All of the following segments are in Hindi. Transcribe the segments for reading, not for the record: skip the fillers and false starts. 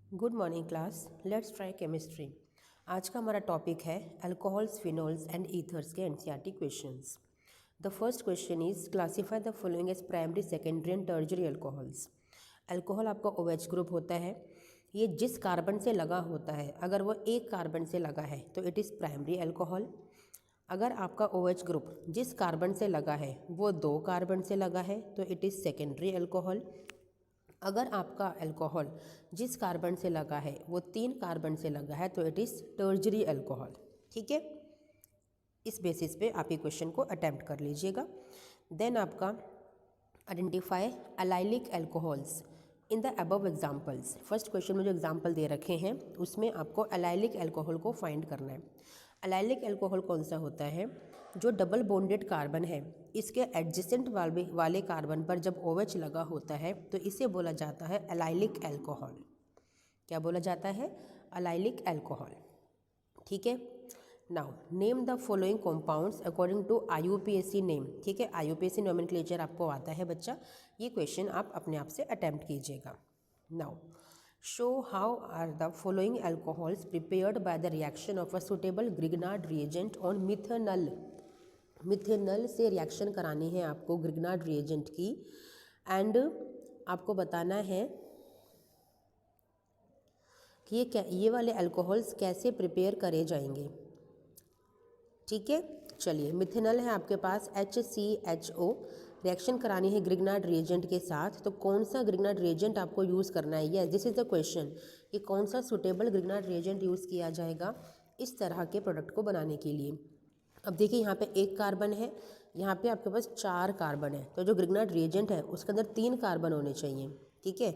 Good morning class, let's try chemistry. आज का हमारा टॉपिक है अल्कोहल्स, फिनोल्स एंड ईथर्स के NCERT questions. The first question is classify the following as primary, secondary and tertiary alcohols. Alcohol आपका OH ग्रुप होता है। ये जिस कार्बन से लगा होता है, अगर वो एक कार्बन से लगा है तो इट इज़ प्राइमरी अल्कोहल। अगर आपका OH ग्रुप जिस कार्बन से लगा है वो दो कार्बन से लगा है तो इट इज़ सेकेंडरी अल्कोहल। अगर आपका अल्कोहल जिस कार्बन से लगा है वो तीन कार्बन से लगा है तो इट इज़ टर्जरी अल्कोहल। ठीक है, इस बेसिस पे आप ये क्वेश्चन को अटेम्प्ट कर लीजिएगा। देन आपका identify allylic alcohols in the above examples. First question में जो एग्जाम्पल दे रखे हैं उसमें आपको अलाइलिक अल्कोहल को फाइंड करना है। अलाइलिक अल्कोहल कौन सा होता है? जो डबल बॉन्डेड कार्बन है, इसके एडजेसेंट वाले कार्बन पर जब OH लगा होता है तो इसे बोला जाता है अलाइलिक अल्कोहल। क्या बोला जाता है? Allylic alcohol. ठीक है, now name the following compounds according to IUPAC name. ठीक है, IUPAC नोमेनक्लेचर आपको आता है बच्चा, ये क्वेश्चन आप अपने आप से अटेम्प्ट कीजिएगा। Now show how are the following alcohols prepared by the reaction of a suitable Grignard reagent on methanal. Methanal से रिएक्शन करानी है आपको ग्रिग्नार्ड रिएजेंट की, एंड आपको बताना है कि ये वाले अल्कोहल्स कैसे प्रिपेयर करे जाएंगे। ठीक है, चलिए, मिथेनल है आपके पास HCHO, रिएक्शन करानी है ग्रिग्नार्ड रिएजेंट के साथ, तो कौन सा ग्रिग्नार्ड रिएजेंट आपको यूज़ करना है? Yes, this is the question कि कौन सा सुटेबल ग्रिग्नार्ड रिएजेंट यूज़ किया जाएगा इस तरह के प्रोडक्ट को बनाने के लिए। अब देखिए, यहाँ पे एक कार्बन है, यहाँ पे आपके पास चार कार्बन है, तो जो ग्रिग्नार्ड रिएजेंट है उसके अंदर तीन कार्बन होने चाहिए। ठीक है,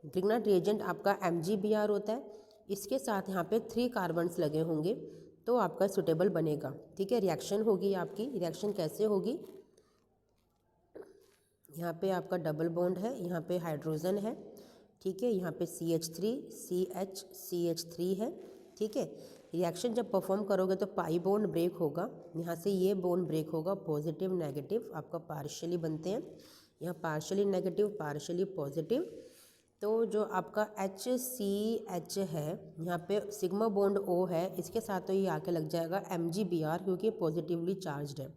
ग्रिग्नार्ड रिएजेंट आपका MgBr होता है, इसके साथ यहाँ पे 3 कार्बन्स लगे होंगे तो आपका सुटेबल बनेगा। ठीक है, रिएक्शन होगी आपकी, रिएक्शन कैसे होगी? यहाँ पे आपका डबल बॉन्ड है, यहाँ पे हाइड्रोजन है। ठीक है, यहाँ पे CH3 CH है। ठीक है, रिएक्शन जब परफॉर्म करोगे तो पाई बॉन्ड ब्रेक होगा, यहाँ से ये बॉन्ड ब्रेक होगा, पॉजिटिव नेगेटिव आपका पार्शियली बनते हैं, यहाँ पार्शियली नेगेटिव पार्शियली पॉजिटिव। तो जो आपका HCH है, यहाँ पे सिग्मा बॉन्ड O है, इसके साथ तो ये आके लग जाएगा MgBr क्योंकि पॉजिटिवली चार्ज्ड है,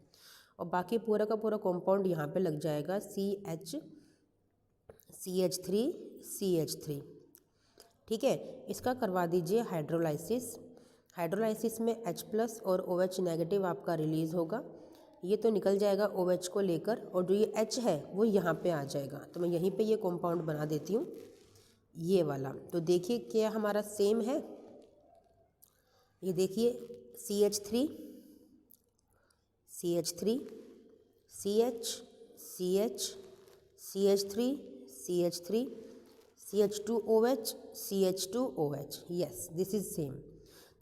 और बाकी पूरा का पूरा कंपाउंड यहाँ पे लग जाएगा CH3CH3। ठीक है, इसका करवा दीजिए हाइड्रोलाइसिस। हाइड्रोलाइसिस में H+ और OH नेगेटिव आपका रिलीज़ होगा, ये तो निकल जाएगा OH को लेकर, और जो ये H है वो यहाँ पे आ जाएगा। तो मैं यहीं पे ये कंपाउंड बना देती हूँ, ये वाला। तो देखिए क्या हमारा सेम है, ये देखिए CH3 CH3 CH CH CH3 CH3 CH2OH CH2OH। Yes, this is same.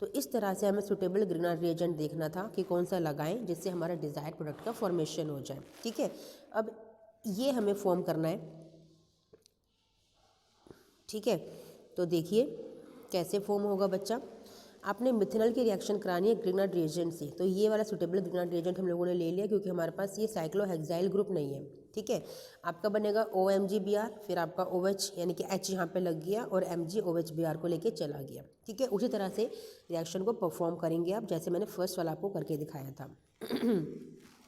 तो इस तरह से हमें सुटेबल ग्रिग्नार्ड रिएजेंट देखना था कि कौन सा लगाएं जिससे हमारा डिज़ायर्ड प्रोडक्ट का फॉर्मेशन हो जाए। ठीक है, अब ये हमें फॉर्म करना है। ठीक है, तो देखिए कैसे फॉर्म होगा बच्चा। आपने मिथेनॉल की रिएक्शन करानी है ग्रिग्नार्ड रिएजेंट से, तो ये वाला सुटेबल ग्रिग्नार्ड रिएजेंट हम लोगों ने ले लिया क्योंकि हमारे पास ये साइक्लोहेक्साइल ग्रुप नहीं है। ठीक है, आपका बनेगा OMgBr, फिर आपका OH यानी कि H यहाँ पे लग गया और MgOHBr को लेके चला गया। ठीक है, उसी तरह से रिएक्शन को परफॉर्म करेंगे आप, जैसे मैंने फर्स्ट वाला आपको करके दिखाया था।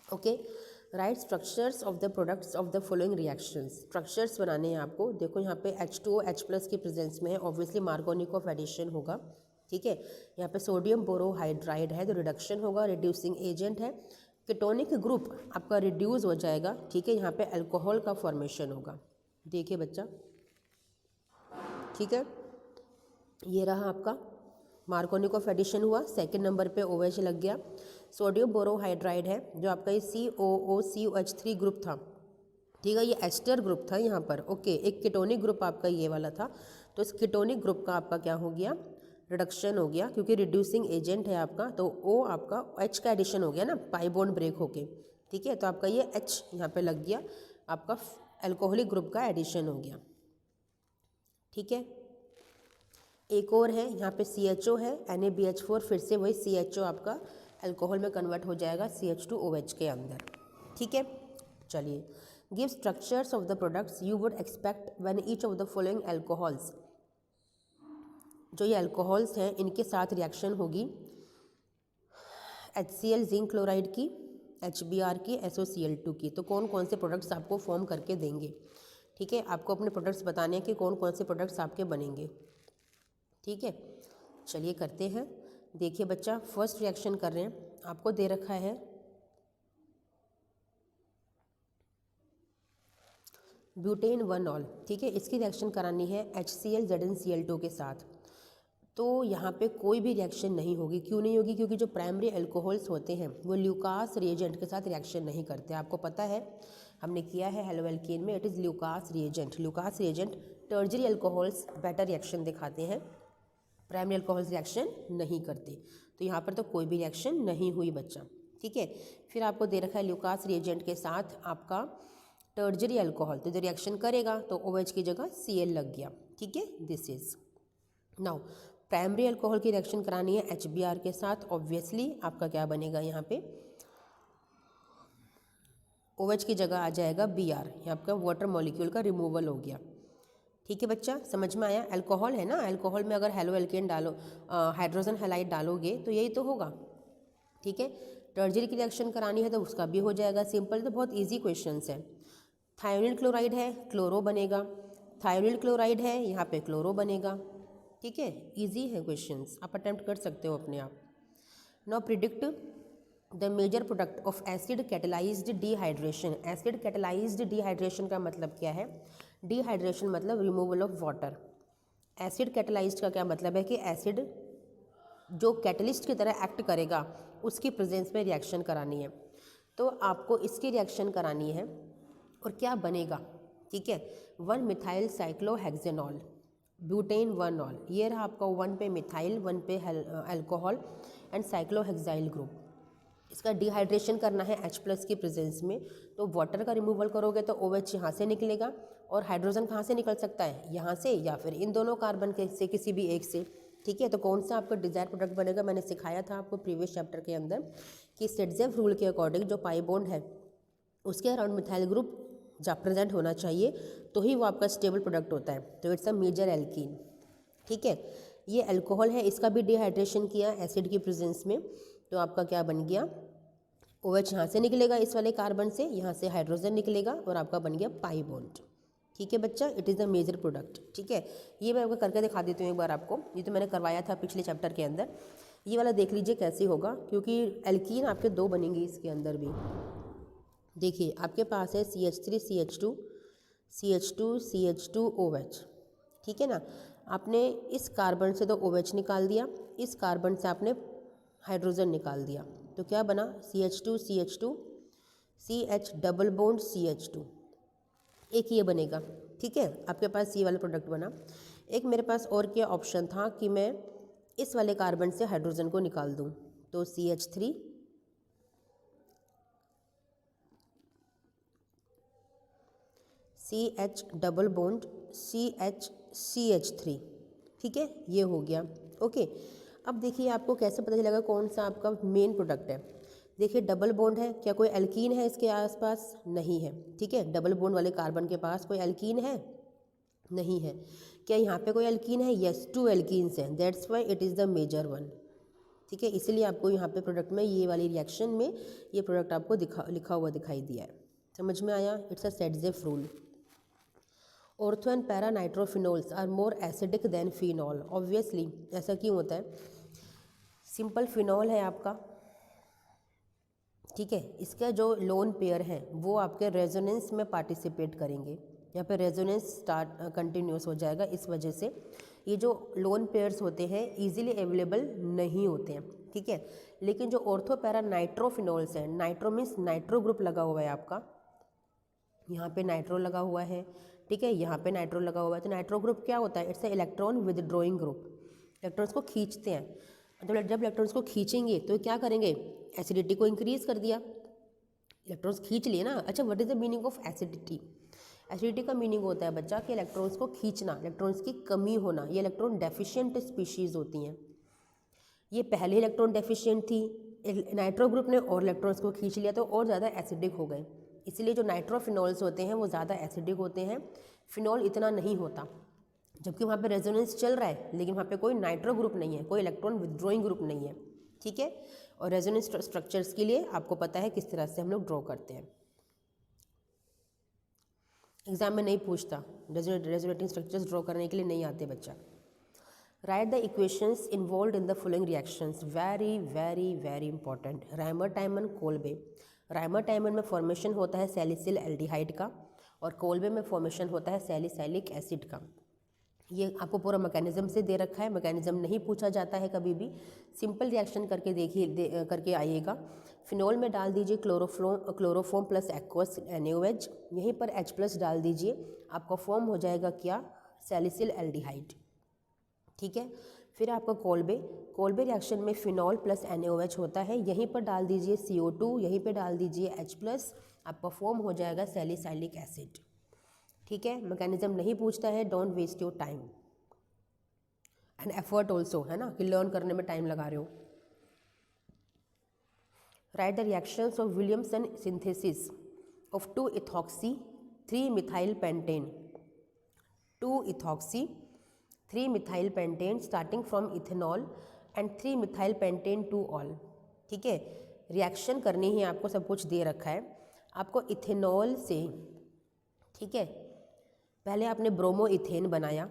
Okay, right structures of the products of the following reactions. Structures बनाने हैं आपको। देखो यहाँ पे H2O H+ की प्रेजेंस में है, ऑब्वियसली मार्कोनिकोव एडिशन होगा। ठीक है, यहाँ पे सोडियम बोरोहाइड्राइड है तो रिडक्शन होगा, रिड्यूसिंग एजेंट है। कीटोनिक ग्रुप आपका रिड्यूस हो जाएगा। ठीक है, यहाँ पे अल्कोहल का फॉर्मेशन होगा। देखिए बच्चा, ठीक है, ये रहा आपका मार्कोनिकोव एडिशन हुआ, सेकंड नंबर पे OH लग गया। सोडियम बोरोहाइड्राइड है जो आपका ये COOCH3 ग्रुप था। ठीक है, ये एस्टर ग्रुप था यहाँ पर। ओके, एक कीटोनिक ग्रुप आपका ये वाला था, तो इस कीटोनिक ग्रुप का आपका क्या हो गया? रिडक्शन हो गया, क्योंकि रिड्यूसिंग एजेंट है आपका, तो O आपका H का एडिशन हो गया ना, पाई बॉन्ड ब्रेक होके। ठीक है, तो आपका ये H यहाँ पे लग गया, आपका अल्कोहलिक ग्रुप का एडिशन हो गया। ठीक है, एक और है यहाँ पे CHO है, NaBH4, फिर से वही CHO आपका अल्कोहल में कन्वर्ट हो जाएगा CH2OH के अंदर। ठीक है, चलिए, give structures of the products you would expect when each of the following alcohols जो ये अल्कोहल्स हैं इनके साथ रिएक्शन होगी HCl जिंक क्लोराइड की, HBr की, SOCl2 की। तो कौन कौन से प्रोडक्ट्स आपको फॉर्म करके देंगे, ठीक है। आपको अपने प्रोडक्ट्स बताने हैं कि कौन कौन से प्रोडक्ट्स आपके बनेंगे, ठीक है। चलिए करते हैं। देखिए बच्चा, फर्स्ट रिएक्शन कर रहे हैं, आपको दे रखा है ब्यूटेन 1ऑल, ठीक है। इसकी रिएक्शन करानी है HCl ZnCl2 के साथ। तो यहाँ पे कोई भी रिएक्शन नहीं होगी। क्यों नहीं होगी? क्योंकि जो प्राइमरी अल्कोहल्स होते हैं वो ल्यूकास रिएजेंट के साथ रिएक्शन नहीं करते। आपको पता है, हमने किया है हेलो एल्केन में, it is Lucas reagent. Lucas reagent टर्जरी alcohols better reaction दिखाते हैं, प्राइमरी अल्कोहल्स रिएक्शन नहीं करते। तो यहाँ पर तो कोई भी रिएक्शन नहीं हुई बच्चा, ठीक है। फिर आपको दे रखा है ल्यूकास रिएजेंट के साथ आपका टर्जरी अल्कोहल, तो जो रिएक्शन करेगा तो OH की जगह Cl लग गया, ठीक है। This is now primary alcohol की रिएक्शन करानी है HBr के साथ। ऑब्वियसली आपका क्या बनेगा, यहाँ पे OH की जगह आ जाएगा Br, यहाँ आपका वाटर मॉलिक्यूल का रिमूवल हो गया, ठीक है बच्चा। समझ में आया? अल्कोहल है ना, अल्कोहल में अगर हेलो एल्केन डालो, हाइड्रोजन हैलाइड डालोगे तो यही तो होगा, ठीक है। टर्जरी की रिएक्शन करानी है तो उसका भी हो जाएगा सिंपल। तो बहुत इजी क्वेश्चंस है। थायोनिल क्लोराइड है, क्लोरो बनेगा। थायोनिल क्लोराइड है, यहाँ पे क्लोरो बनेगा, ठीक है। इजी है क्वेश्चंस, आप अटेम्प्ट कर सकते हो अपने आप। Now predict the major product of acid catalysed dehydration. Acid catalysed dehydration का मतलब क्या है? डिहाइड्रेशन मतलब removal of water. Acid catalysed का क्या मतलब है कि एसिड जो कैटलिस्ट की तरह एक्ट करेगा उसकी प्रेजेंस में रिएक्शन करानी है। तो आपको इसकी रिएक्शन करानी है और क्या बनेगा, ठीक है। 1 मिथाइल साइक्लोहेक्सेनॉल ब्यूटेन 1ऑल, ये रहा आपका 1 पे मिथाइल, 1 पे अल्कोहल एंड साइक्लोहेक्साइल ग्रुप। इसका डिहाइड्रेशन करना है H+ की प्रेजेंस में। तो वाटर का रिमूवल करोगे तो OH यहाँ से निकलेगा, और हाइड्रोजन कहाँ से निकल सकता है? यहाँ से, या फिर इन दोनों कार्बन के से किसी भी एक से, ठीक है। तो कौन सा आपका डिजायर प्रोडक्ट बनेगा? मैंने सिखाया था आपको प्रीवियस चैप्टर के अंदर कि सेटजेफ रूल के अकॉर्डिंग जो पाई बॉन्ड है उसके अराउंड मिथाइल ग्रुप जब प्रेजेंट होना चाहिए तो ही वो आपका स्टेबल प्रोडक्ट होता है। तो इट्स अ मेजर एल्कीन, ठीक है। ये अल्कोहल है, इसका भी डिहाइड्रेशन किया एसिड की प्रेजेंस में, तो आपका क्या बन गया? OH यहाँ से निकलेगा इस वाले कार्बन से, यहाँ से हाइड्रोजन निकलेगा और आपका बन गया पाई बॉन्ड, ठीक है बच्चा। It is the major product, ठीक है। ये मैं आपको करके दिखा देती हूँ एक बार आपको। ये तो मैंने करवाया था पिछले चैप्टर के अंदर। ये वाला देख लीजिए कैसे होगा, क्योंकि एल्कीन आपके 2 बनेंगे इसके अंदर भी। देखिए आपके पास है CH3 CH2 CH2 CH2 OH, ठीक है ना। आपने इस कार्बन से तो OH निकाल दिया, इस कार्बन से आपने हाइड्रोजन निकाल दिया, तो क्या बना? CH2 CH2 CH double bond CH2, एक ये बनेगा, ठीक है। आपके पास ये वाला प्रोडक्ट बना। एक मेरे पास और क्या ऑप्शन था कि मैं इस वाले कार्बन से हाइड्रोजन को निकाल दूं, तो CH3 CH double bond CH, ठीक है, ये हो गया, ओके। अब देखिए आपको कैसे पता चलेगा कौन सा आपका मेन प्रोडक्ट है। देखिए डबल बॉन्ड है, क्या कोई एल्कीन है इसके आसपास? नहीं है, ठीक है। डबल बॉन्ड वाले कार्बन के पास कोई एल्कीन है? नहीं है। क्या यहाँ पे कोई एल्कीन है? यस, 2 एल्कीन्स हैं, that's why it is the major one, ठीक है। इसलिए आपको यहाँ पे प्रोडक्ट में ये वाली रिएक्शन में ये प्रोडक्ट आपको लिखा हुआ दिखाई दिया है। समझ में आया? It's a Saytzeff rule. Ortho and para nitrophenols are more acidic than phenol. Obviously ऐसा क्यों होता है? सिंपल फिनॉल है आपका, ठीक है। इसका जो लोन पेयर है वो आपके रेजोनेंस में पार्टिसिपेट करेंगे, यहाँ पे रेजोनेंस स्टार्ट कंटिन्यूस हो जाएगा। इस वजह से ये जो लोन पेयर्स होते हैं इजीली अवेलेबल नहीं होते हैं, ठीक है। लेकिन जो ऑर्थो पैरा नाइट्रोफिनोल्स हैं, नाइट्रो मीन्स नाइट्रो ग्रुप लगा हुआ है आपका, यहाँ पे नाइट्रो लगा हुआ है, ठीक है, यहाँ पे नाइट्रो लगा हुआ है। तो नाइट्रो ग्रुप क्या होता है? It's a electron withdrawing group, electrons को खींचते हैं। मतलब जब इलेक्ट्रॉन्स को खींचेंगे तो क्या करेंगे? एसिडिटी को इंक्रीज कर दिया, इलेक्ट्रॉन्स खींच लिए ना। अच्छा, what is the meaning of acidity? Acidity का मीनिंग होता है बच्चा कि इलेक्ट्रॉन्स को खींचना, इलेक्ट्रॉन्स की कमी होना। ये इलेक्ट्रॉन डेफिशिएंट स्पीशीज़ होती हैं। ये पहले इलेक्ट्रॉन डेफिशिएंट थी, नाइट्रो ग्रुप ने और इलेक्ट्रॉन्स को खींच लिया तो और ज़्यादा एसिडिक हो गए। इसलिए जो नाइट्रोफिनॉल्स होते हैं वो ज़्यादा एसिडिक होते हैं, फिनॉल इतना नहीं होता। जबकि वहाँ पे रेजोनेंस चल रहा है लेकिन वहाँ पे कोई नाइट्रो ग्रुप नहीं है, कोई इलेक्ट्रॉन विथड्रॉइंग ग्रुप नहीं है, ठीक है। और रेजोनेंस स्ट्रक्चर्स के लिए आपको पता है किस तरह से हम लोग ड्रॉ करते हैं, एग्जाम में नहीं पूछता, रेजोनेटिंग स्ट्रक्चर्स ड्रॉ करने के लिए नहीं आते बच्चा। Write the equations involve in the following reactions, very very very important. Rymer टाइमन Kolbe, Rymer टाइमन में फॉर्मेशन होता है सैलिसिल एल्डिहाइड का और कोल्बे में फॉर्मेशन होता है सैलिसाइलिक एसिड का। ये आपको पूरा मैकेनिज्म से दे रखा है, मैकेनिज्म नहीं पूछा जाता है कभी भी, सिंपल रिएक्शन करके देखिए, करके आइएगा। फिनॉल में डाल दीजिए क्लोरोफॉर्म प्लस एक्वस NaOH, यहीं पर H+ डाल दीजिए, आपका फॉर्म हो जाएगा क्या, सैलिसिल एल्डिहाइड, ठीक है। फिर आपका कोल्बे रिएक्शन में फिनॉल प्लस NaOH होता है, यहीं पर डाल दीजिए CO2, यहीं पर डाल दीजिए H+, आपका फॉर्म हो जाएगा सैलिसाइलिक एसिड, ठीक है। मैकेनिज्म नहीं पूछता है, don't waste your time and effort also, है ना, कि लर्न करने में टाइम लगा रहे हो। Right the reactions of Williamson synthesis of 2-ethoxy 3-methyl pentane, 2-ethoxy 3-methyl pentane starting from ethanol and 3-methyl pentane 2-ol, ठीक है। रिएक्शन करनी है, आपको सब कुछ दे रखा है, आपको इथेनॉल से, ठीक है, पहले आपने ब्रोमो इथेन बनाया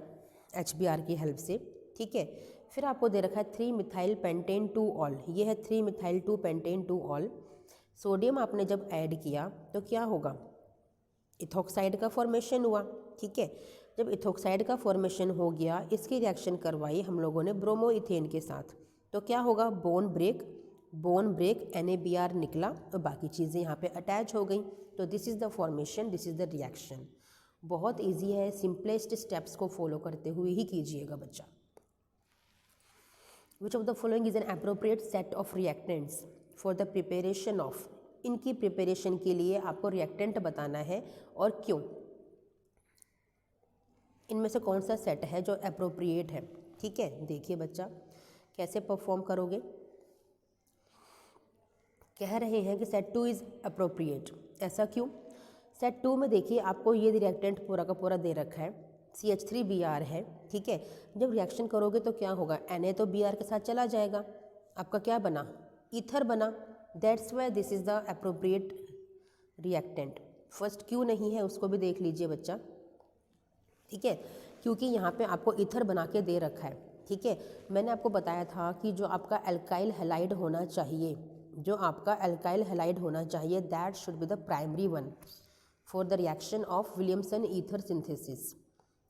HBr की हेल्प से, ठीक है। फिर आपको दे रखा है 3-methyl pentane 2-ol, ये है 3-methyl 2-pentane 2-ol। सोडियम आपने जब ऐड किया तो क्या होगा, इथोक्साइड का फॉर्मेशन हुआ, ठीक है। जब इथोक्साइड का फॉर्मेशन हो गया, इसकी रिएक्शन करवाई हम लोगों ने ब्रोमो इथेन के साथ, तो क्या होगा, बोन ब्रेक NaBr निकला और बाकी चीज़ें यहाँ पे अटैच हो गई। तो this is the formation, this is the reaction. बहुत इजी है, सिंपलेस्ट स्टेप्स को फॉलो करते हुए ही कीजिएगा बच्चा। Which of the following is an appropriate set of reactants for the preparation of, इनकी प्रिपरेशन के लिए आपको रिएक्टेंट बताना है और क्यों, इनमें से कौन सा सेट है जो अप्रोप्रिएट है, ठीक है। देखिए बच्चा कैसे परफॉर्म करोगे, कह रहे हैं कि सेट 2 इज़ अप्रोप्रिएट, ऐसा क्यों। सेट 2 में देखिए आपको ये रिएक्टेंट पूरा का पूरा दे रखा है, CH3Br है, ठीक है। जब रिएक्शन करोगे तो क्या होगा, Na तो Br के साथ चला जाएगा, आपका क्या बना, ईथर बना, that's why this is the appropriate reactant. First क्यों नहीं है उसको भी देख लीजिए बच्चा, ठीक है, क्योंकि यहाँ पे आपको ईथर बना के दे रखा है, ठीक है। मैंने आपको बताया था कि जो आपका एल्काइल हैलाइड होना चाहिए, जो आपका एल्काइल हैलाइड होना चाहिए, that should be the primary one for the reaction of Williamson ether synthesis.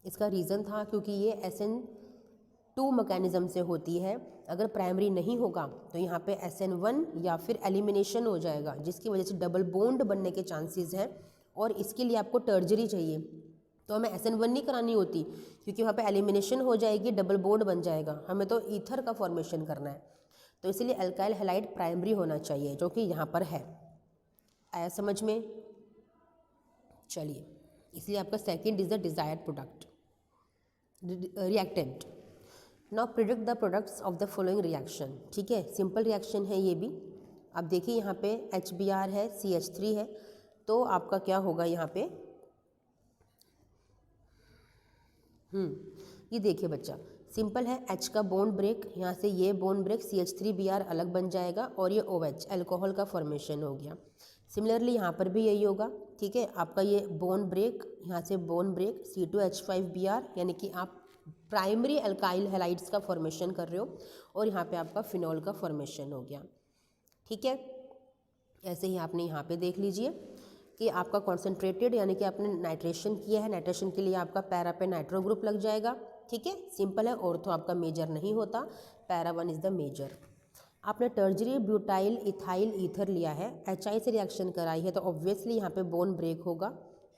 इसका रीज़न था क्योंकि ये SN2 मैकेनिज्म से होती है, अगर प्राइमरी नहीं होगा तो यहाँ पे SN1 या फिर एलिमिनेशन हो जाएगा, जिसकी वजह से डबल बॉन्ड बनने के चांसेस हैं, और इसके लिए आपको टर्जरी चाहिए, तो हमें SN1 नहीं करानी होती क्योंकि वहाँ पे एलिमिनेशन हो जाएगी, डबल बॉन्ड बन जाएगा, हमें तो ईथर का फॉर्मेशन करना है। तो इसलिए अल्काइल हैलाइड प्राइमरी होना चाहिए, जो कि यहाँ पर है। आया समझ में, चलिए, इसलिए आपका second is the desired product reactant. Now predict the products of the following reaction, ठीक है, सिंपल रिएक्शन है ये भी। अब देखिए यहाँ पे HBr है, CH3 है, तो आपका क्या होगा यहाँ पे, ये देखिए बच्चा सिंपल है, H का बॉन्ड ब्रेक, यहाँ से ये बॉन्ड ब्रेक CH3Br अलग बन जाएगा और ये OH अल्कोहल का फॉर्मेशन हो गया। सिमिलरली यहाँ पर भी यही होगा, ठीक है, आपका ये बॉन्ड ब्रेक, यहाँ से बॉन्ड ब्रेक C2H5Br, यानी कि आप प्राइमरी अल्काइल हैलाइड्स का फॉर्मेशन कर रहे हो, और यहाँ पे आपका फिनॉल का फॉर्मेशन हो गया, ठीक है। ऐसे ही आपने यहाँ पे देख लीजिए कि आपका कॉन्सेंट्रेटेड, यानी कि आपने नाइट्रेशन किया है, नाइट्रेशन के लिए आपका पैरा पे नाइट्रो ग्रुप लग जाएगा, ठीक है, सिंपल है। ऑर्थो आपका मेजर नहीं होता, पैरा 1 इज़ द मेजर। आपने टर्जरी ब्यूटाइल इथाइल ईथर लिया है, HI से रिएक्शन कराई है, तो ऑब्वियसली यहाँ पे बोन ब्रेक होगा,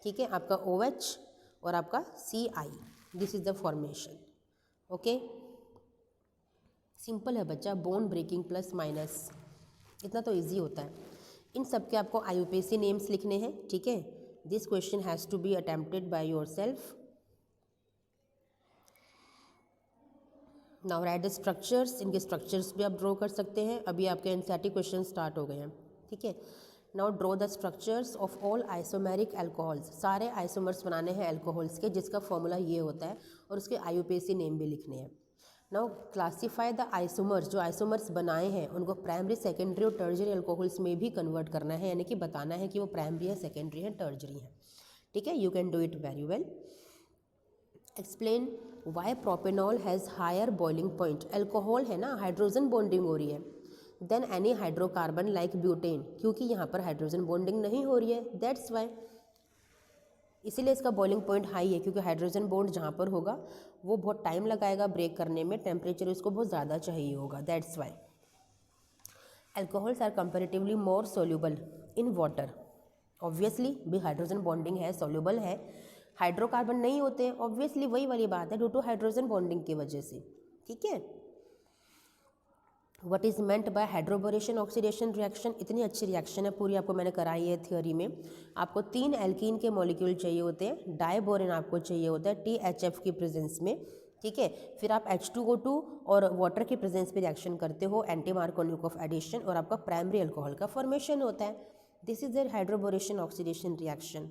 ठीक है, आपका OH और आपका CI, this is the formation, okay. Simple है बच्चा, बोन ब्रेकिंग प्लस माइनस, इतना तो ईजी होता है। इन सब के आपको IUPAC नेम्स लिखने हैं, ठीक है। This question has to be attempted by your self. Now write the structures, इनके स्ट्रक्चर्स भी आप ड्रॉ कर सकते हैं। अभी आपके NCERT क्वेश्चन स्टार्ट हो गए हैं, ठीक है। Now draw the structures of all isomeric alcohols. सारे आइसोमर्स बनाने हैं अल्कोहल्स के, जिसका फॉर्मूला ये होता है, और उसके IUPAC नेम भी लिखने हैं। Now classify the isomers. जो आइसोमर्स बनाए हैं उनको प्राइमरी, सेकेंडरी और टर्जरी अल्कोहल्स में भी कन्वर्ट करना है, यानी कि बताना है कि वो प्राइमरी है, सेकेंडरी है, टर्जरी है। ठीक है, you can do it very well. Explain why propanol has higher boiling point. Alcohol है ना, हाइड्रोजन बॉन्डिंग हो रही है, then any hydrocarbon like butane, क्योंकि यहाँ पर हाइड्रोजन बॉन्डिंग नहीं हो रही है, दैट्स वाई, इसीलिए इसका बॉइलिंग पॉइंट हाई है, क्योंकि हाइड्रोजन बॉन्ड जहाँ पर होगा वो बहुत टाइम लगाएगा ब्रेक करने में, टेम्परेचर उसको बहुत ज़्यादा चाहिए होगा, that's why. Alcohols are comparatively more soluble in water. Obviously भी हाइड्रोजन बॉन्डिंग है, सोल्यूबल है, हाइड्रोकार्बन नहीं होते, ऑब्वियसली वही वाली बात है, ड्यू टू हाइड्रोजन बॉन्डिंग की वजह से। ठीक है, what is meant by hydroboration oxidation reaction. इतनी अच्छी रिएक्शन है, पूरी आपको मैंने कराई है थियोरी में। आपको 3 एल्कीन के मॉलिक्यूल चाहिए होते हैं, डाइबोरेन आपको चाहिए होता है THF की प्रेजेंस में। ठीक है, फिर आप H2O2 और वाटर की प्रेजेंस में रिएक्शन करते हो, एंटी मार्कोनिकोव एडिशन, और आपका प्राइमरी अल्कोहल का फॉर्मेशन होता है। This is the hydroboration oxidation reaction.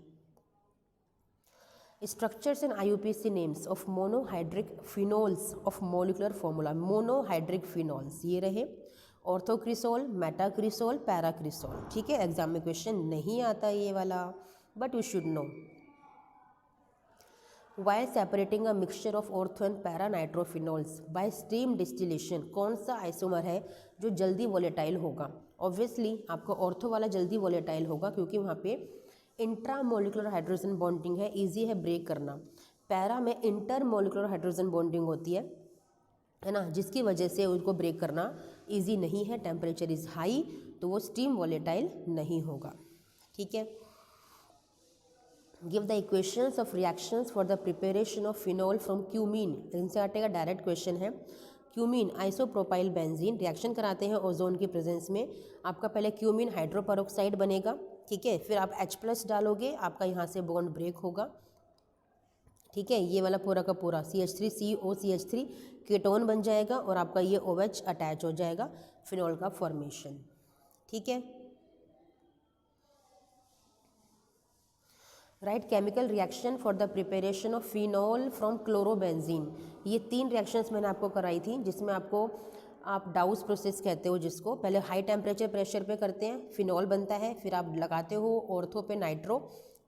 Structures and IUPAC names of monohydric phenols of molecular formula। monohydric phenols ये रहे, ऑर्थोक्रिसोल, मेटाक्रिसोल, पैराक्रिसोल। ठीक है, एग्जाम में क्वेश्चन नहीं आता ये वाला, but you should know. While separating a mixture of ortho and para nitrophenols by steam distillation, कौन सा आइसोमर है जो जल्दी वोलेटाइल होगा? ऑब्वियसली आपका ऑर्थो वाला जल्दी वोलेटाइल होगा, क्योंकि वहाँ पे इंट्रामोलिकुलर हाइड्रोजन बॉन्डिंग है, इजी है ब्रेक करना। पैरा में इंटरमोलिकुलर हाइड्रोजन बॉन्डिंग होती है ना, जिसकी वजह से उनको ब्रेक करना इजी नहीं है, टेम्परेचर इज़ हाई, तो वो स्टीम वोलेटाइल नहीं होगा। ठीक है, give the equations of reactions for the preparation of phenol from cumene. NCERT का डायरेक्ट क्वेश्चन है। क्यूमीन आइसोप्रोपाइल बेंजीन रिएक्शन कराते हैं ओजोन की प्रेजेंस में, आपका पहले क्यूमीन हाइड्रोपेरोक्साइड बनेगा। ठीक है, फिर आप H+ डालोगे, आपका यहाँ से बॉन्ड ब्रेक होगा। ठीक है, ये वाला पूरा का पूरा CH3COCH3 कीटोन बन जाएगा, और आपका ये OH अटैच हो जाएगा, फिनॉल का फॉर्मेशन। ठीक है, right chemical reaction for the preparation of phenol from chlorobenzene. ये 3 रिएक्शंस मैंने आपको कराई थी, जिसमें आपको आप डाउस प्रोसेस कहते हो, जिसको पहले हाई टेम्परेचर प्रेशर पे करते हैं, फिनॉल बनता है, फिर आप लगाते हो ऑर्थो पे नाइट्रो।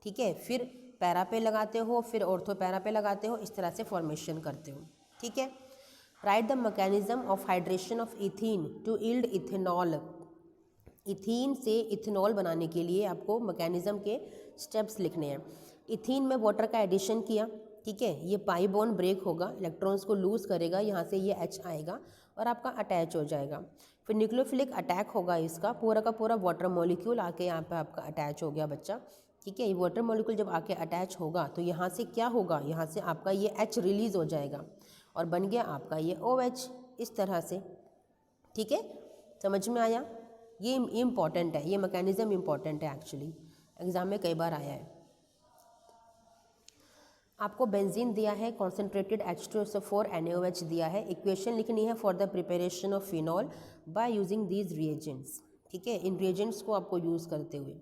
ठीक है, फिर पैरा पे लगाते हो, फिर ऑर्थो पैरा पे लगाते हो, इस तरह से फॉर्मेशन करते हो। ठीक है, write the mechanism of hydration of ethene to yield ethanol. Ethene से इथेनॉल बनाने के लिए आपको मैकेनिज्म के स्टेप्स लिखने हैं। इथीन में वाटर का एडिशन किया, ठीक है, ये पाई बॉन्ड ब्रेक होगा, इलेक्ट्रॉन्स को लूज़ करेगा, यहाँ से ये H आएगा और आपका अटैच हो जाएगा। फिर न्यूक्लियोफिलिक अटैक होगा, इसका पूरा का पूरा वाटर मॉलिक्यूल आके यहाँ पे आपका अटैच हो गया बच्चा। ठीक है, ये वाटर मॉलिक्यूल जब आके अटैच होगा तो यहाँ से क्या होगा, यहाँ से आपका ये H रिलीज़ हो जाएगा और बन गया आपका ये OH, इस तरह से। ठीक है, समझ में आया? ये इम्पॉर्टेंट है, ये मैकेनिज्म इम्पॉर्टेंट है, एक्चुअली एग्जाम में कई बार आया है। आपको बेंजीन दिया है, कॉन्सेंट्रेटेड H2SO4 NaOH दिया है, इक्वेशन लिखनी है for the preparation of phenol by using these reagents. ठीक है, इन रिएजेंट्स को आपको यूज़ करते हुए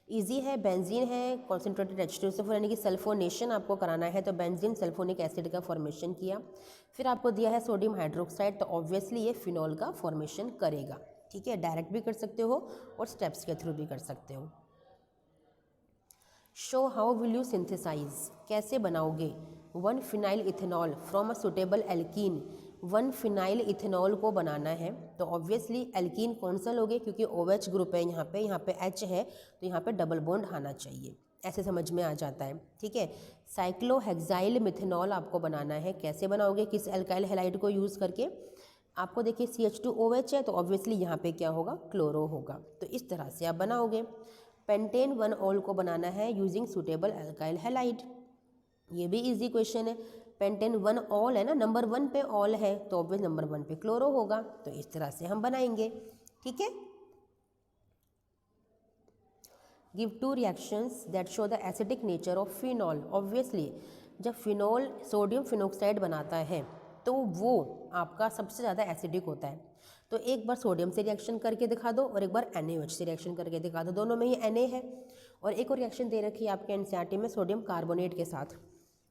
इजी है। बेंजीन है, कॉन्सेंट्रेटेड H2SO4 यानी कि सल्फोनेशन आपको कराना है, तो बेंजीन सल्फोनिक एसिड का फॉर्मेशन किया। फिर आपको दिया है सोडियम हाइड्रोक्साइड, तो ऑब्वियसली ये फिनॉल का फॉर्मेशन करेगा। ठीक है, डायरेक्ट भी कर सकते हो और स्टेप्स के थ्रू भी कर सकते हो। Show how will you synthesise, कैसे बनाओगे 1 phenyl ethanol from a suitable alkene. 1 phenyl ethanol को बनाना है, तो ऑब्वियसली एल्कीन कौन सा लोगे, क्योंकि OH ग्रुप है यहाँ पे H है, तो यहाँ पे डबल बॉन्ड आना चाहिए, ऐसे समझ में आ जाता है। ठीक है, साइक्लोहेक्साइल मिथेनॉल आपको बनाना है, कैसे बनाओगे, किस एल्काइल हैलाइड को यूज़ करके। आपको देखिए CH2OH है, तो ऑब्वियसली यहाँ पे क्या होगा, क्लोरो होगा, तो इस तरह से आप बनाओगे। पेंटेन 1 ऑल को बनाना है यूजिंग सुटेबल एल्काइल हैलाइड, ये भी इजी क्वेश्चन है। पेंटेन 1 ऑल है ना, नंबर 1 पे ऑल है, तो ऑब्वियस नंबर 1 पे क्लोरो होगा, तो इस तरह से हम बनाएंगे। ठीक है, give 2 reactions that show the acidic nature of phenol. Obviously जब फिनॉल सोडियम फिनोक्साइड बनाता है तो वो आपका सबसे ज़्यादा एसिडिक होता है। तो एक बार सोडियम से रिएक्शन करके दिखा दो और एक बार NaOH से रिएक्शन करके दिखा दो, दोनों में ही Na है। और एक और रिएक्शन दे रखी है आपके एनसीईआरटी में सोडियम कार्बोनेट के साथ,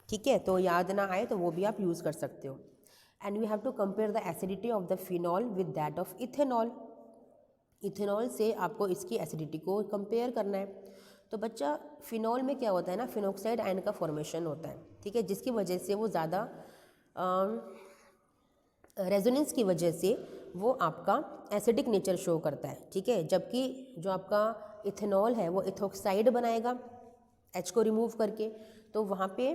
ठीक है, तो याद ना आए तो वो भी आप यूज़ कर सकते हो। And we have to compare the acidity of the phenol with that of ethanol. Ethanol से आपको इसकी एसिडिटी को कंपेयर करना है। तो बच्चा फिनॉल में क्या होता है ना, फिनॉक्साइड आयन का फॉर्मेशन होता है, ठीक है, जिसकी वजह से वो ज़्यादा रेजोनेंस की वजह से वो आपका एसिडिक नेचर शो करता है, ठीक है। जबकि जो आपका इथेनॉल है वो इथोक्साइड बनाएगा H को रिमूव करके, तो वहाँ पे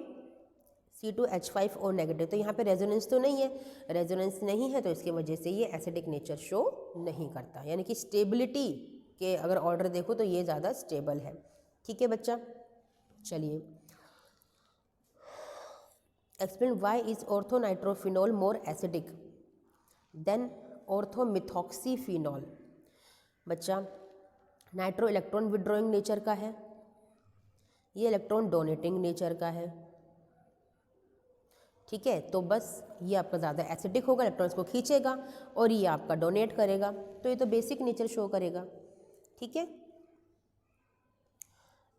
C2H5O नेगेटिव, तो यहाँ पे रेजोनेंस तो नहीं है, रेजोनेंस नहीं है तो इसकी वजह से ये एसिडिक नेचर शो नहीं करता। यानी कि स्टेबिलिटी के अगर ऑर्डर देखो तो ये ज़्यादा स्टेबल है, ठीक है बच्चा। चलिए, explain why is orthonitrophenol more acidic than orthomethoxyphenol. बच्चा, नाइट्रो इलेक्ट्रॉन विड्रॉइंग नेचर का है, ये इलेक्ट्रॉन डोनेटिंग नेचर का है, ठीक है। तो बस ये आपका ज़्यादा एसिडिक होगा, इलेक्ट्रॉन्स को खींचेगा, और ये आपका डोनेट करेगा, तो ये तो बेसिक नेचर शो करेगा, ठीक है।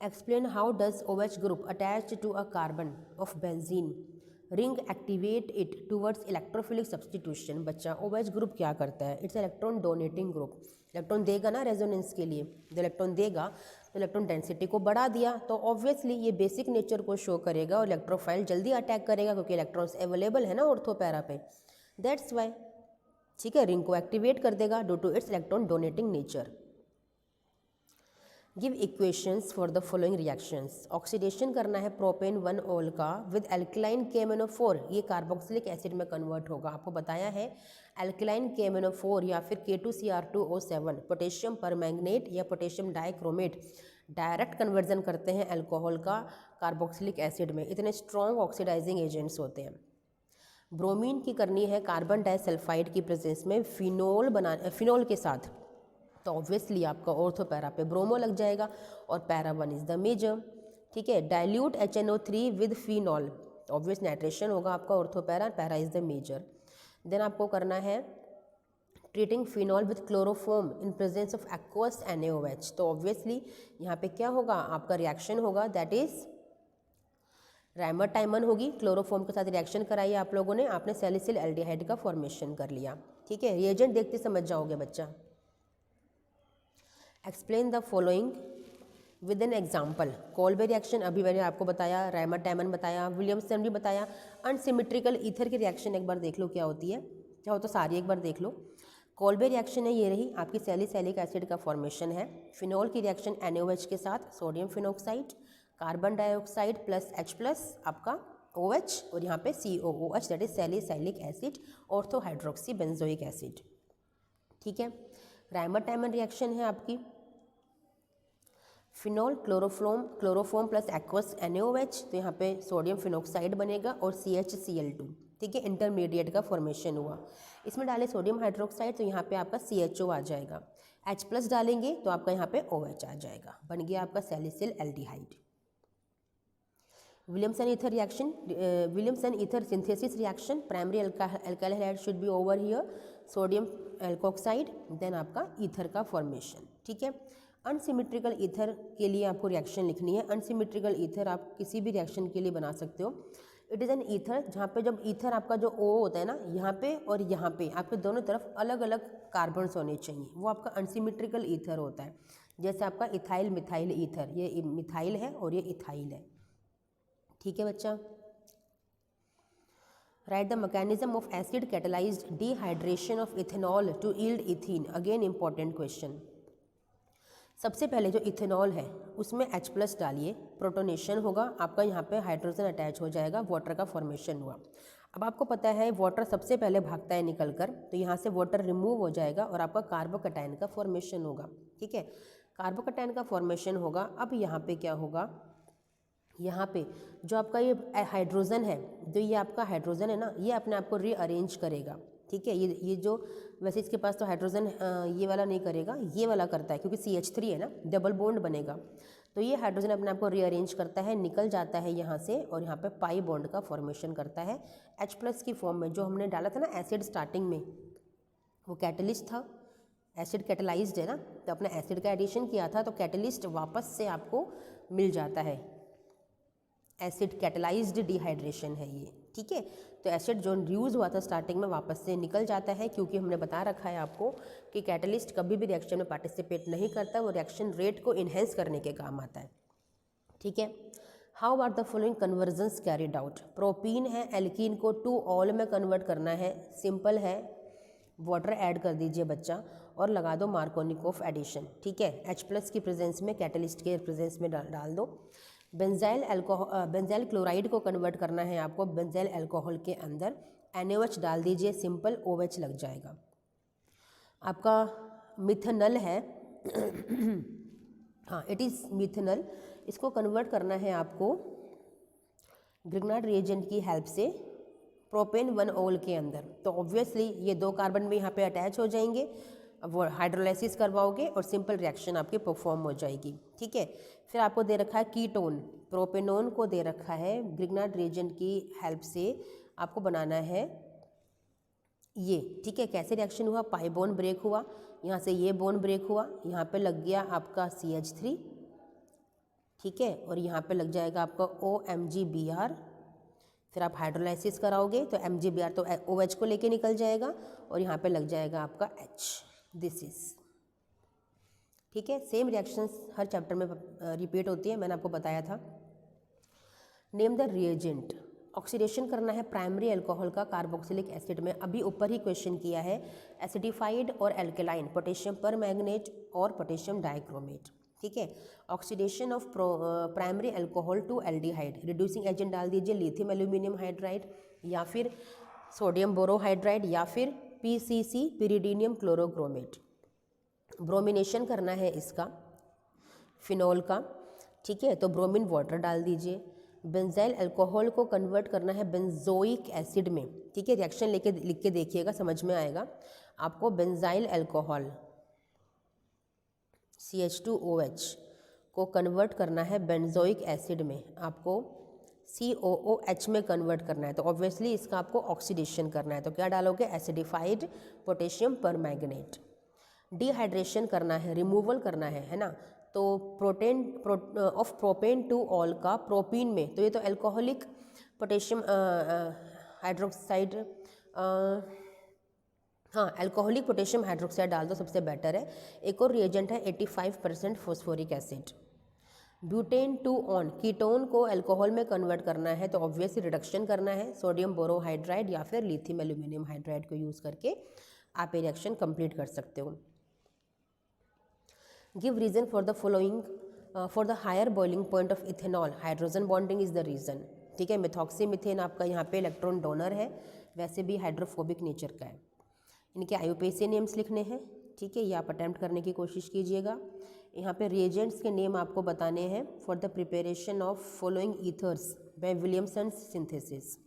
Explain how does OH group attach to a carbon of benzene ring activate it towards electrophilic substitution. बच्चा, OH ग्रुप क्या करता है, it's electron donating group. Electron देगा ना रेजोनेंस के लिए, जो इलेक्ट्रॉन देगा तो इलेक्ट्रॉन डेंसिटी को बढ़ा दिया, तो ऑब्वियसली ये बेसिक नेचर को शो करेगा और इलेक्ट्रोफाइल जल्दी अटैक करेगा क्योंकि इलेक्ट्रॉन्स अवेलेबल है ना ऑर्थो पैरा पे, दैट्स वाई, ठीक है। रिंग को एक्टिवेट कर देगा due to its electron donating nature. Give equations for the following reactions. Oxidation करना है प्रोपेन 1 ऑल का विद एल्कलाइन KMnO4, ये कार्बोक्सिलिक एसिड में कन्वर्ट होगा। आपको बताया है एल्कलाइन KMnO4 या फिर K2Cr2O7, पोटेशियम परमैंगनेट या पोटेशियम डाइक्रोमेट डायरेक्ट कन्वर्जन करते हैं अल्कोहल का कार्बोक्सिलिक एसिड में, इतने स्ट्रॉन्ग ऑक्सीडाइजिंग एजेंट्स होते हैं। ब्रोमीन की करनी है कार्बन डाइसल्फाइड की प्रेजेंस में फिनॉल के साथ, तो ऑब्वियसली आपका ऑर्थो पैरा पे ब्रोमो लग जाएगा और पैरा 1 इज द मेजर, ठीक है। Dilute HNO3 with phenol, obvious nitration होगा आपका ortho para, para is the major. Then आपको करना है treating phenol with chloroform in presence of aqueous NaOH, तो ऑब्वियसली यहाँ पे क्या होगा, आपका रिएक्शन होगा दैट इज राइमर टाइमन होगी, क्लोरोफॉर्म के साथ रिएक्शन कराई आप लोगों ने, आपने सैलिसिल एल्डिहाइड का फॉर्मेशन कर लिया, ठीक है। रिएजेंट देखते समझ जाओगे बच्चा। Explain the following with an example. Kolbe reaction अभी मैंने आपको बताया, राइमर टाइमन बताया, विलियमसन भी बताया। अनसिमेट्रिकल ईथर की रिएक्शन एक बार देख लो क्या होती है, चाहो तो सारी एक बार देख लो। कोल्बे रिएक्शन है, ये रही आपकी सैलिसिलिक एसिड का फॉर्मेशन है। फिनॉल की रिएक्शन NaOH के साथ sodium phenoxide, carbon dioxide plus H plus आपका OH, और यहाँ पे COOH that is salicylic acid ortho hydroxy benzoic acid, ठीक है। राइमर टाइमन रिएक्शन है आपकी phenol chloroform plus aqueous NaOH, तो यहाँ पे सोडियम फिनॉक्साइड बनेगा और CHCl2, ठीक है, इंटरमीडिएट का फॉर्मेशन हुआ। इसमें डाले सोडियम हाइड्रोक्साइड तो यहाँ पे आपका CHO आ जाएगा, H प्लस डालेंगे तो आपका यहाँ पे OH आ जाएगा, बन गया आपका salicylaldehyde. Williamson ether reaction, Williamson ether synthesis reaction, primary alkyl halide should be over here, sodium alkoxide, then आपका ईथर का फॉर्मेशन, ठीक है। अनसिमेट्रिकल ईथर के लिए आपको रिएक्शन लिखनी है। अनसिमेट्रिकल ईथर आप किसी भी रिएक्शन के लिए बना सकते हो। इट इज़ एन ईथर जहाँ पे जब ईथर आपका जो O होता है ना, यहाँ पे और यहाँ पे आपके दोनों तरफ अलग अलग कार्बन्स होने चाहिए, वो आपका अनसिमेट्रिकल ईथर होता है। जैसे आपका इथाइल मिथाइल ईथर, ये मिथाइल है और ये इथाइल है, ठीक है बच्चा। Write the mechanism of acid catalysed dehydration of ethanol to yield ethene, again important question. सबसे पहले जो इथेनॉल है उसमें H प्लस डालिए, प्रोटोनेशन होगा आपका, यहाँ पे हाइड्रोजन अटैच हो जाएगा, वाटर का फॉर्मेशन हुआ। अब आपको पता है वाटर सबसे पहले भागता है निकलकर, तो यहाँ से वाटर रिमूव हो जाएगा और आपका कार्बोकैटायन का फॉर्मेशन होगा, ठीक है। कार्बोकैटायन का फॉर्मेशन होगा। अब यहाँ पे क्या होगा, यहाँ पे जो आपका ये हाइड्रोजन है, जो ये आपका हाइड्रोजन है ना, ये अपने आप को रीअरेंज करेगा, ठीक है। ये जो वैसे इसके पास तो हाइड्रोजन ये वाला नहीं करेगा, ये वाला करता है क्योंकि CH3 है ना, डबल बॉन्ड बनेगा, तो ये हाइड्रोजन अपने आप को रीअरेंज करता है, निकल जाता है यहाँ से और यहाँ पे पाई बॉन्ड का फॉर्मेशन करता है H+ की फॉर्म में। जो हमने डाला था ना एसिड स्टार्टिंग में, वो कैटलिस्ट था, एसिड कैटलाइज्ड है ना, तो अपने एसिड का एडिशन किया था तो कैटलिस्ट वापस से आपको मिल जाता है। एसिड कैटलाइज्ड डिहाइड्रेशन है ये, ठीक है। तो एसिड जो यूज़ हुआ था स्टार्टिंग में वापस से निकल जाता है, क्योंकि हमने बता रखा है आपको कि कैटलिस्ट कभी भी रिएक्शन में पार्टिसिपेट नहीं करता, वो रिएक्शन रेट को इन्हेंस करने के काम आता है, ठीक है। How are the following conversions carried out. Propene है, एल्कीन को टू ऑल में कन्वर्ट करना है, सिंपल है, वाटर ऐड कर दीजिए बच्चा और लगा दो मार्कोनिकोफ एडिशन, ठीक है। H+ की प्रेजेंस में, कैटलिस्ट के प्रेजेंस में डाल दो। बेंजाइल क्लोराइड को कन्वर्ट करना है आपको बेंजाइल अल्कोहल के अंदर, NaOH डाल दीजिए, सिंपल OH लग जाएगा। आपका मिथनल है हाँ इट इज़ मिथनल, इसको कन्वर्ट करना है आपको ग्रिग्नार्ड रिएजेंट की हेल्प से प्रोपेन 1 ओल के अंदर। तो ऑब्वियसली ये 2 कार्बन भी यहाँ पे अटैच हो जाएंगे, वो हाइड्रोलाइसिस करवाओगे और सिंपल रिएक्शन आपकी परफॉर्म हो जाएगी, ठीक है। फिर आपको दे रखा है कीटोन, प्रोपेनोन को दे रखा है ग्रिग्नार्ड रिएजेंट की हेल्प से आपको बनाना है ये, ठीक है। कैसे रिएक्शन हुआ, पाई बोन ब्रेक हुआ, यहाँ से ये बोन ब्रेक हुआ, यहाँ पे लग गया आपका CH3, ठीक है, और यहाँ पे लग जाएगा आपका OMgBr। फिर आप हाइड्रोलाइसिस कराओगे तो MgBr तो OH को लेके निकल जाएगा और यहाँ पे लग जाएगा आपका H, दिस इज, ठीक है। सेम रिएक्शंस हर चैप्टर में रिपीट होती है, मैंने आपको बताया था। Name the reagent. ऑक्सीडेशन करना है प्राइमरी अल्कोहल का कार्बोक्सिलिक एसिड में, अभी ऊपर ही क्वेश्चन किया है, एसिडिफाइड और एल्केलाइन, पोटेशियम परमैंगनेट और पोटेशियम डाइक्रोमेट, ठीक है। Oxidation of primary alcohol to aldehyde, reducing agent डाल दीजिए लिथियम एल्यूमिनियम हाइड्राइड या फिर सोडियम बोरोहाइड्राइड या फिर PCC पिरिडीनियम क्लोरोक्रोमेट। ब्रोमिनेशन करना है इसका फिनॉल का, ठीक है, तो ब्रोमीन वाटर डाल दीजिए। बेंजाइल अल्कोहल को कन्वर्ट करना है बेंजोइक एसिड में, ठीक है। रिएक्शन लेके लिख के देखिएगा, समझ में आएगा आपको। बेंजाइल अल्कोहल CH2OH को कन्वर्ट करना है बेंजोइक एसिड में, आपको COOH में कन्वर्ट करना है, तो ऑब्वियसली इसका आपको ऑक्सीडेशन करना है, तो क्या डालोगे, एसिडिफाइड पोटेशियम परमैंगनेट। डिहाइड्रेशन करना है, रिमूवल करना है ना, तो ऑफ प्रोपेन टू ऑल का प्रोपीन में, तो ये तो अल्कोहलिक पोटेशियम हाइड्रोक्साइड, हाँ अल्कोहलिक पोटेशियम हाइड्रोक्साइड डाल दो, सबसे बेटर है। एक और रिएजेंट है 85% phosphoric acid. Butane two on, ketone को अल्कोहल में कन्वर्ट करना है, तो ऑब्वियसली रिडक्शन करना है, सोडियम बोरोहाइड्राइड या फिर लिथियम एल्यूमिनियम हाइड्राइड को यूज़ करके आप ये रिएक्शन कंप्लीट कर सकते हो। Give reason for the following, for the higher boiling point of ethanol, hydrogen bonding is the reason, ठीक है। मिथॉक्सीमिथेन आपका यहाँ पे इलेक्ट्रॉन डोनर है, वैसे भी हाइड्रोफोबिक नेचर का है। इनके IUPAC नेम्स लिखने हैं, ठीक है, ये आप अटैम्प्ट करने की कोशिश कीजिएगा। यहाँ पे रिएजेंट्स के नेम आपको बताने हैं for the preparation of following ethers by Williamson's synthesis.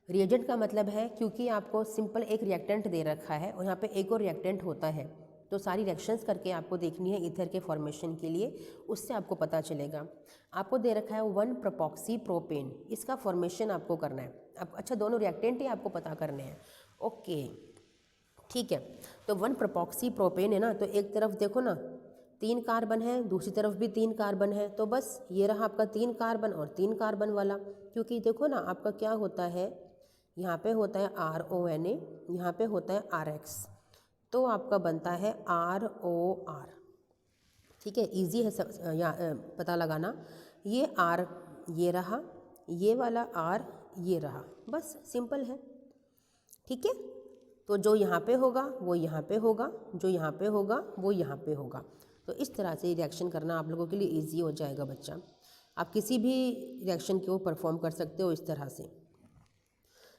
Reagent का मतलब है, क्योंकि आपको सिंपल एक रिएक्टेंट दे रखा है और यहाँ पे एक और रिएक्टेंट होता है, तो सारी रिएक्शंस करके आपको देखनी है ईथर के फॉर्मेशन के लिए, उससे आपको पता चलेगा। आपको दे रखा है 1 प्रोपॉक्सी प्रोपेन, इसका फॉर्मेशन आपको करना है। आप अच्छा दोनों रिएक्टेंट ही आपको पता करने हैं, ओके ठीक है। तो 1 प्रोपॉक्सी प्रोपेन है ना, तो एक तरफ देखो ना 3 कार्बन है, दूसरी तरफ भी 3 कार्बन है, तो बस ये रहा आपका 3 कार्बन और 3 कार्बन वाला। क्योंकि देखो ना आपका क्या होता है, यहाँ पे होता है RONA, यहाँ पे होता है RX, तो आपका बनता है ROR, ठीक है। इजी है पता लगाना, ये R ये रहा, ये वाला R ये रहा, बस सिंपल है, ठीक है। तो जो यहाँ पे होगा वो यहाँ पे होगा, जो यहाँ पे होगा वो यहाँ पे होगा। तो इस तरह से रिएक्शन करना आप लोगों के लिए इजी हो जाएगा बच्चा। आप किसी भी रिएक्शन को परफॉर्म कर सकते हो इस तरह से।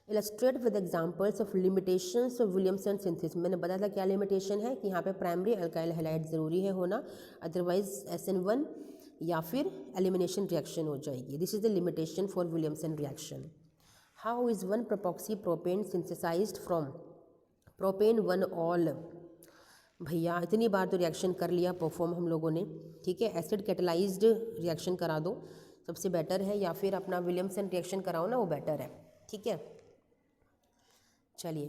Illustrate with examples of limitations of Williamson synthesis. मैंने बताया था क्या लिमिटेशन है कि यहाँ पे प्राइमरी अल्काइल हैलाइड ज़रूरी है होना, अदरवाइज SN1 या फिर एलिमिनेशन रिएक्शन हो जाएगी। This is the limitation for Williamson reaction. How is 1 propoxy propane synthesized from propane 1 ol. भैया इतनी बार तो रिएक्शन कर लिया परफॉर्म हम लोगों ने, ठीक है। एसिड कैटेलाइज्ड रिएक्शन करा दो, सबसे बेटर है, या फिर अपना विलियमसन रिएक्शन कराओ ना, वो बेटर है, ठीक है। चलिए,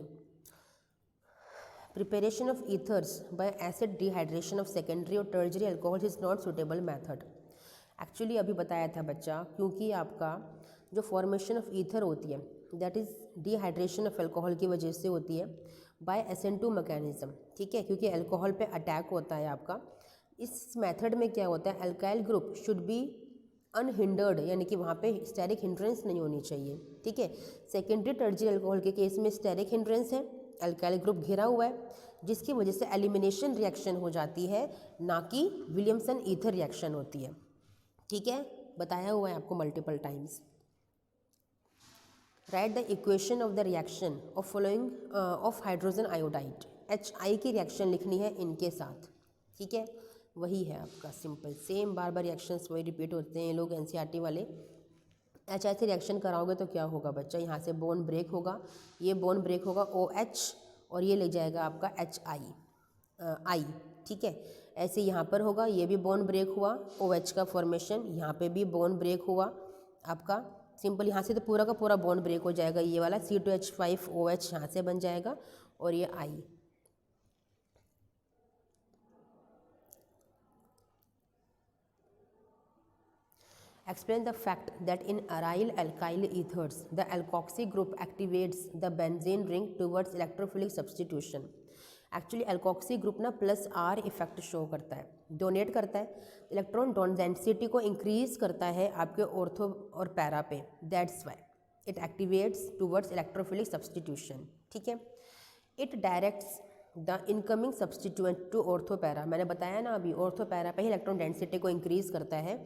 preparation of ethers by acid dehydration of secondary और tertiary alcohol is not suitable method. Actually अभी बताया था बच्चा, क्योंकि आपका जो फॉर्मेशन ऑफ ईथर होती है that is dehydration of alcohol की वजह से होती है बाय SN2 मैकेनिज्म, ठीक है, क्योंकि अल्कोहल पे अटैक होता है आपका। इस मेथड में क्या होता है, alkyl group should be unhindered, यानी कि वहाँ पे स्टेरिक हिंड्रेंस नहीं होनी चाहिए, ठीक है। सेकेंडरी टर्जरी अल्कोहल के केस में स्टेरिक हिंड्रेंस है, अल्काइल ग्रुप घिरा हुआ है, जिसकी वजह से एलिमिनेशन रिएक्शन हो जाती है, ना कि विलियमसन ईथर रिएक्शन होती है, ठीक है, बताया हुआ है आपको multiple times. Right the equation of the reaction of following of hydrogen iodide. HI की रिएक्शन लिखनी है इनके साथ, ठीक है, वही है आपका सिंपल, सेम बार बार रिएक्शंस वही रिपीट होते हैं लोग NCERT वाले। HI से रिएक्शन कराओगे तो क्या होगा बच्चा, यहाँ से बोन ब्रेक होगा, ये बोन ब्रेक होगा OH, और ये ले जाएगा आपका I, ठीक है। ऐसे यहाँ पर होगा, ये भी बोन ब्रेक हुआ, OH का फॉर्मेशन, यहाँ पे भी बोन ब्रेक हुआ आपका, सिंपल यहाँ से तो पूरा का पूरा बोन ब्रेक हो जाएगा, ये वाला C2H5OH यहाँ से बन जाएगा, और ये I। Explain the fact that in aryl alkyl ethers, the alkoxy group activates the benzene ring towards electrophilic substitution. Actually alkoxy group ना +R इफेक्ट शो करता है, डोनेट करता है, इलेक्ट्रॉन डेंसिटी को इंक्रीज करता है आपके ऑर्थो और पैरा पे, that's why it activates towards electrophilic substitution, ठीक है। It directs the incoming substituent to ortho para, मैंने बताया ना अभी, ऑर्थो पैरा पे ही इलेक्ट्रॉन डेंसिटी को इंक्रीज करता है,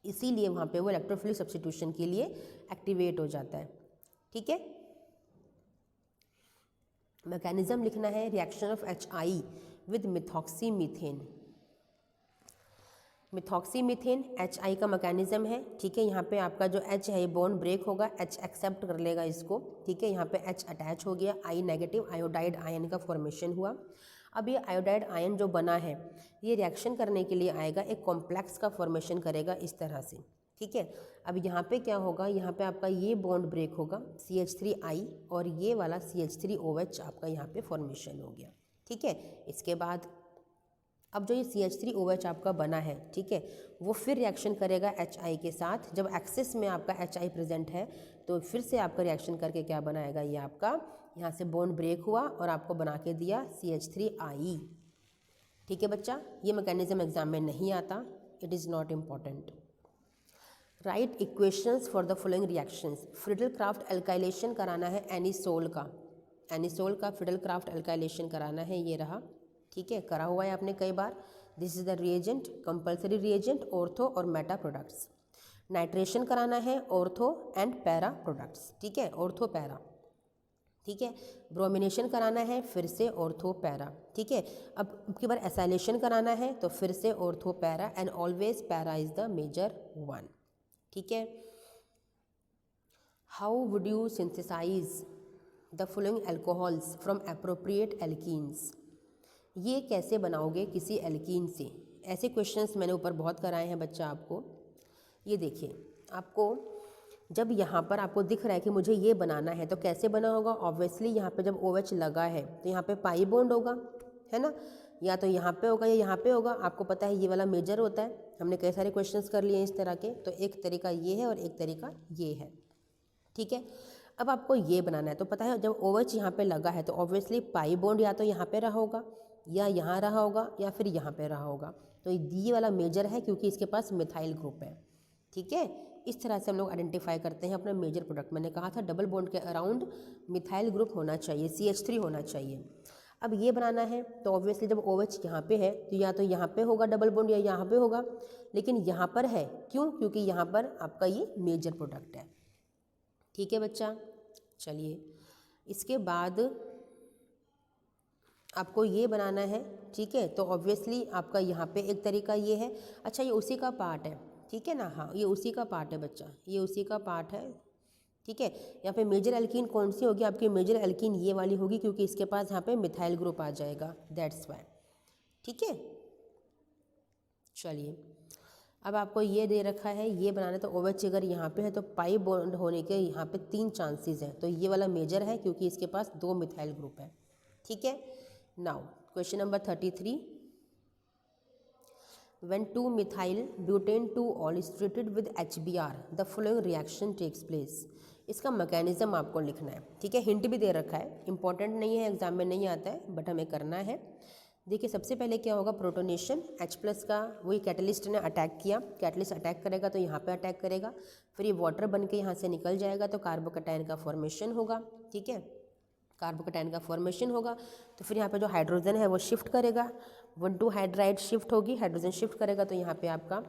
इसीलिए वहाँ पे वो इलेक्ट्रोफिलिक सब्सटीट्यूशन के लिए एक्टिवेट हो जाता है, ठीक है। मैकेनिज्म लिखना है, reaction of HI with methoxy methane. Methoxy methane HI का मैकेनिज्म है, ठीक है। यहाँ पे आपका जो H है बॉन्ड ब्रेक होगा, H एक्सेप्ट कर लेगा इसको, ठीक है। यहाँ पे H अटैच हो गया, I नेगेटिव आयोडाइड आयन का फॉर्मेशन हुआ। अब ये आयोडाइड आयन जो बना है ये रिएक्शन करने के लिए आएगा, एक कॉम्प्लेक्स का फॉर्मेशन करेगा इस तरह से, ठीक है। अब यहाँ पे क्या होगा, यहाँ पे आपका ये बॉन्ड ब्रेक होगा CH3I, और ये वाला CH3OH आपका यहाँ पे फॉर्मेशन हो गया, ठीक है। इसके बाद अब जो ये CH3OH आपका बना है, ठीक है, वो फिर रिएक्शन करेगा HI के साथ। जब एक्सेस में आपका HI प्रेजेंट है तो फिर से आपका रिएक्शन करके क्या बनाएगा, ये आपका यहाँ से बॉन्ड ब्रेक हुआ और आपको बना के दिया CH3I, ठीक है बच्चा। ये मैकेनिज्म एग्जाम में नहीं आता, it is not important. Right equations for the following reactions. Friedel Crafts alkylation कराना है एनिसोल का, एनिसोल का फ्रिडल क्राफ्ट एल्काइलेशन कराना है, ये रहा, ठीक है, करा हुआ है आपने कई बार। This is the reagent, compulsory reagent, ortho और मेटा प्रोडक्ट्स। नाइट्रेशन कराना है ऑर्थो एंड पैरा प्रोडक्ट्स, ठीक है, ऑर्थो पैरा, ठीक है। ब्रोमिनेशन कराना है फिर से ऑर्थो पैरा, ठीक है। अब की बार एसाइलेशन कराना है तो फिर से ortho para, and always para is the major one, ठीक है। How would you synthesise the following alcohols from appropriate alkenes. ये कैसे बनाओगे किसी एल्कीन से, ऐसे क्वेश्चंस मैंने ऊपर बहुत कराए हैं बच्चा आपको। ये देखिए, आपको जब यहाँ पर आपको दिख रहा है कि मुझे ये बनाना है तो कैसे बना होगा, ऑब्वियसली यहाँ पे जब OH लगा है तो यहाँ पे पाई बॉन्ड होगा, है ना, या तो यहाँ पे होगा या यहाँ पे होगा। आपको पता है ये वाला मेजर होता है, हमने कई सारे क्वेश्चंस कर लिए हैं इस तरह के। तो एक तरीका ये है और एक तरीका ये है, ठीक है। अब आपको ये बनाना है तो पता है जब OH यहाँ पे लगा है तो ऑब्वियसली पाई बॉन्ड या तो यहाँ पे रहा होगा या यहाँ रहा होगा या फिर यहाँ पे रहा होगा। तो ये वाला मेजर है क्योंकि इसके पास मिथाइल ग्रुप है, ठीक है। इस तरह से हम लोग आइडेंटिफाई करते हैं अपना मेजर प्रोडक्ट। मैंने कहा था डबल बॉन्ड के अराउंड मिथाइल ग्रुप होना चाहिए, CH3 होना चाहिए। अब ये बनाना है तो ऑब्वियसली जब OH यहाँ पे है तो या तो यहाँ पे होगा डबल बॉन्ड या यहाँ पे होगा, लेकिन यहाँ पर है क्यों, क्योंकि यहाँ पर आपका ये मेजर प्रोडक्ट है, ठीक है बच्चा। चलिए, इसके बाद आपको ये बनाना है, ठीक है। तो ऑब्वियसली आपका यहाँ पे एक तरीका ये है, अच्छा ये उसी का पार्ट है, ठीक है ना, हाँ ये उसी का पार्ट है बच्चा, ये उसी का पार्ट है, ठीक है। यहाँ पे मेजर एल्कीन कौन सी होगी आपकी, मेजर एल्कीन ये वाली होगी क्योंकि इसके पास यहाँ पे मिथाइल ग्रुप आ जाएगा, दैट्स वाई, ठीक है, चलिए अब आपको ये दे रखा है, ये बनाना। तो OH अगर यहाँ पे है तो पाई बॉन्ड होने के यहाँ पे 3 चांसेस हैं, तो ये वाला मेजर है क्योंकि इसके पास 2 मिथाइल ग्रुप है। ठीक है, now question number 33, when 2-methyl butane 2-ol is treated with HBr the following reaction takes place। इसका मैकेनिज्म आपको लिखना है। ठीक है, हिंट भी दे रखा है, इंपॉर्टेंट नहीं है, एग्जाम में नहीं आता है बट हमें करना है। देखिए सबसे पहले क्या होगा, प्रोटोनेशन H+ का वही कैटलिस्ट ने अटैक किया, कैटलिस्ट अटैक करेगा तो यहाँ पे अटैक करेगा, फिर ये वाटर बन के यहाँ से निकल जाएगा तो कार्बोकैटायन का फॉर्मेशन होगा। ठीक है, कार्बोकैटायन का फॉर्मेशन होगा तो फिर यहाँ पे जो हाइड्रोजन है वो शिफ्ट करेगा, 1,2 हाइड्राइड शिफ्ट होगी, हाइड्रोजन शिफ्ट करेगा तो यहाँ पे आपका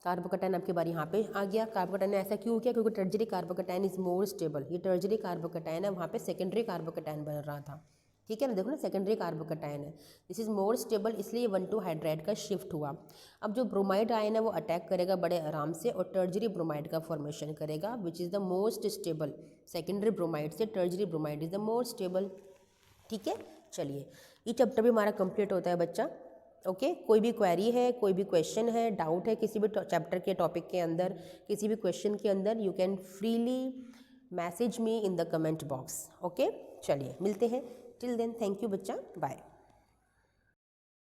कार्बोकैटायन आपके बार यहाँ पे आ गया। कार्बोकैटायन ने ऐसा क्यों किया, क्योंकि टर्जरी कार्बोकैटायन इज मोर स्टेबल, ये टर्जरी कार्बोकैटायन है, वहाँ पे सेकेंडरी कार्बोकैटायन बन रहा था। ठीक है ना, देखो ना सेकेंडरी कार्बोकैटायन है, दिस इज मोर स्टेबल, इसलिए 1,2 हाइड्राइड का शिफ्ट हुआ। अब जो ब्रोमाइड आयन है वो अटैक करेगा बड़े आराम से और टर्जरी ब्रोमाइड का फॉर्मेशन करेगा which is the most stable. Secondary bromide से tertiary bromide is the more stable. ठीक है, चलिए ये चैप्टर भी हमारा कंप्लीट होता है बच्चा। ओके, कोई भी क्वेरी है, कोई भी क्वेश्चन है, डाउट है किसी भी चैप्टर के टॉपिक के अंदर, किसी भी क्वेश्चन के अंदर, you can freely message me in the comment box. Okay, चलिए मिलते हैं, टिल देन थैंक यू बच्चा, बाय।